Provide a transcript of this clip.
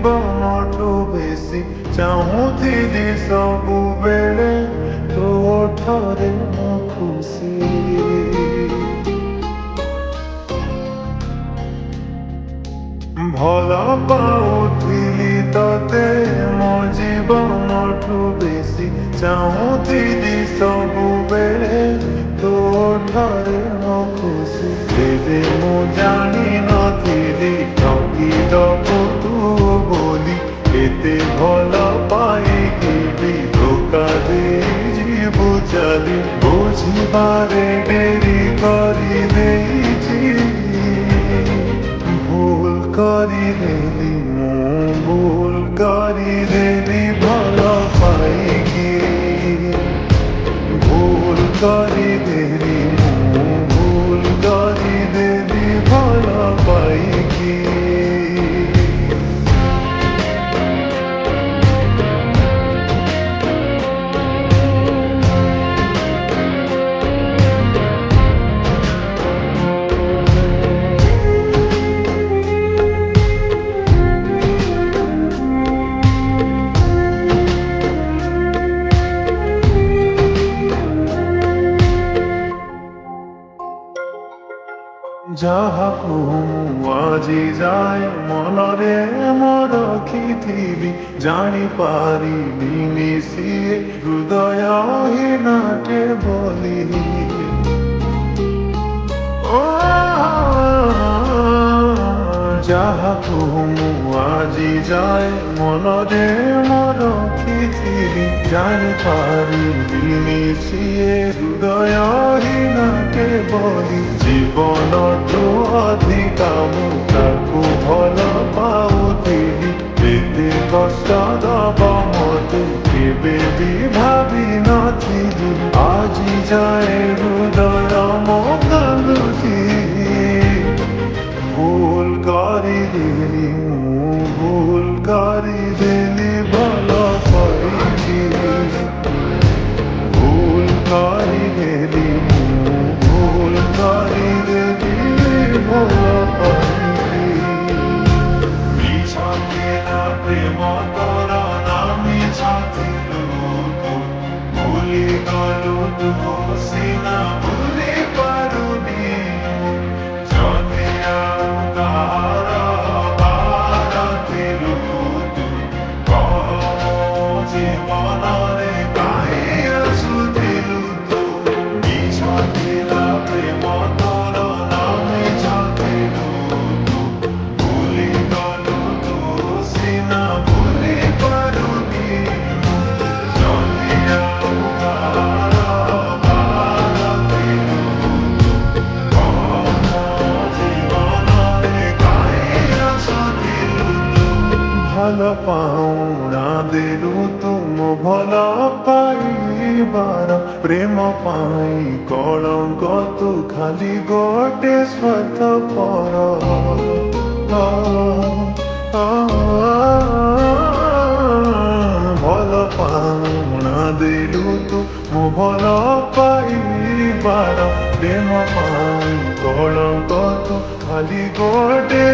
ଜୀବନଠୁ ବେଶୀ ଚାହୁଁଥିଲି ସବୁବେଳେ ତୋ ଠାରେ ମୁଁ ଖୁସି। ଭଲ ପାଉଥିଲି ତତେ ମୋ ଜୀବନଠୁ ବେଶୀ ଚାହୁଁଥିଲି ସବୁବେଳେ ତୋ ଠାରେ ମୋ ଖୁସି। ତେବେ ମୁଁ ଜାଣିନଥିଲି ଠକିଦବୁ ତୁ ବୋଲି, ଏତେ ଭଲ ପାଇକି ବି ଧୋକା ଦେଇଯିବୁ ଚାଲି। ବୁଝିବାରେ ଡେରି କରିଦେଇଛି, ଭୁଲ କରିଦେଲି ମୁଁ, ଭୁଲ କରିଦେଲି ଭଲ ପାଇକି। ଭୁଲ କରିଦେଲି ମୁଁ, ଭୁଲ କରିଦେଲି ଭଲ ପାଇକି। ଯାହାକୁ ମୁଁ ଆଜି ଯାଏ ମନରେ ମୋର ରଖିଥିବି, ଜାଣିପାରିଲିନି ସିଏ ହୃଦୟହୀନଟେ ବୋଲି। ଯାହାକୁ ମୁଁ ଆଜି ଯାଏ ମନରେ ମୋର ରଖିଥିବି, ଜାଣିପାରିଲିନି ସିଏ ହୃଦୟହୀନଟେ ବୋଲି। ଜୀବନଠୁ ଅଧିକା ମୁଁ ତାକୁ ଭଲ ପାଉଥିଲି, ଏତେ କଷ୍ଟ ଦବ ମୋତେ କେବେ ବି ଭାବିନଥିଲି। ଆଜି ଯାଏ ହୃଦୟ ମୋ କାନ୍ଦୁଛି, ଭୁଲ କରିଦେଲି ମୁଁ, ଭୁଲ କରିଦେଲି ଭଲ ପାଇକି। ଭୁଲ କରିଦେଲି ମୁଁ, ଭୁଲ କରିଦେଲି ଭଲ ପାଇକି। ମିଛ ଥିଲା ପ୍ରେମ ତୋର ନା ମିଛ ଥିଲୁ ତୁ, ଭୁଲିଗଲୁ ତୁ ସିନା ଭୁଲି ପାରୁନି। ଯଦି ଆଉ କାହାର ବାର ଥିଲୁ ତୁ, କହ ମୋ ଜୀବନରେ କାହିଁ ଆସୁଥିଲୁ ତୁ। ମିଛ ଥିଲା ପ୍ରେମ ତୋର ନା ମିଛ ଥିଲୁ ତୁ, ଭୁଲିଗଲୁ ତୁ ସିନା ଭୁଲି ପାରୁନି। ଯଦି ଆଉ କାହାର ବାର ଥିଲୁ ତୁ, କହ ମୋ ଜୀବନରେ କାହିଁ ଆସୁଥିଲୁ ତୁ। ଭଲ ପାଉଣା ଦେଲୁ ତୁମ ଭଲ ପାଇବାର, ପ୍ରେମ ପାଇଁ କଳଙ୍କ ତୁ ଖାଲି ଗୋଟେ ସ୍ୱାର୍ଥପର। ଭଲ ପାଉଣା ଦେଲୁ ତୁ ମୋ ଭଲ ପାଇବାର, ପ୍ରେମ ପାଇଁ କଳଙ୍କ ତୁ ଖାଲି ଗୋଟେ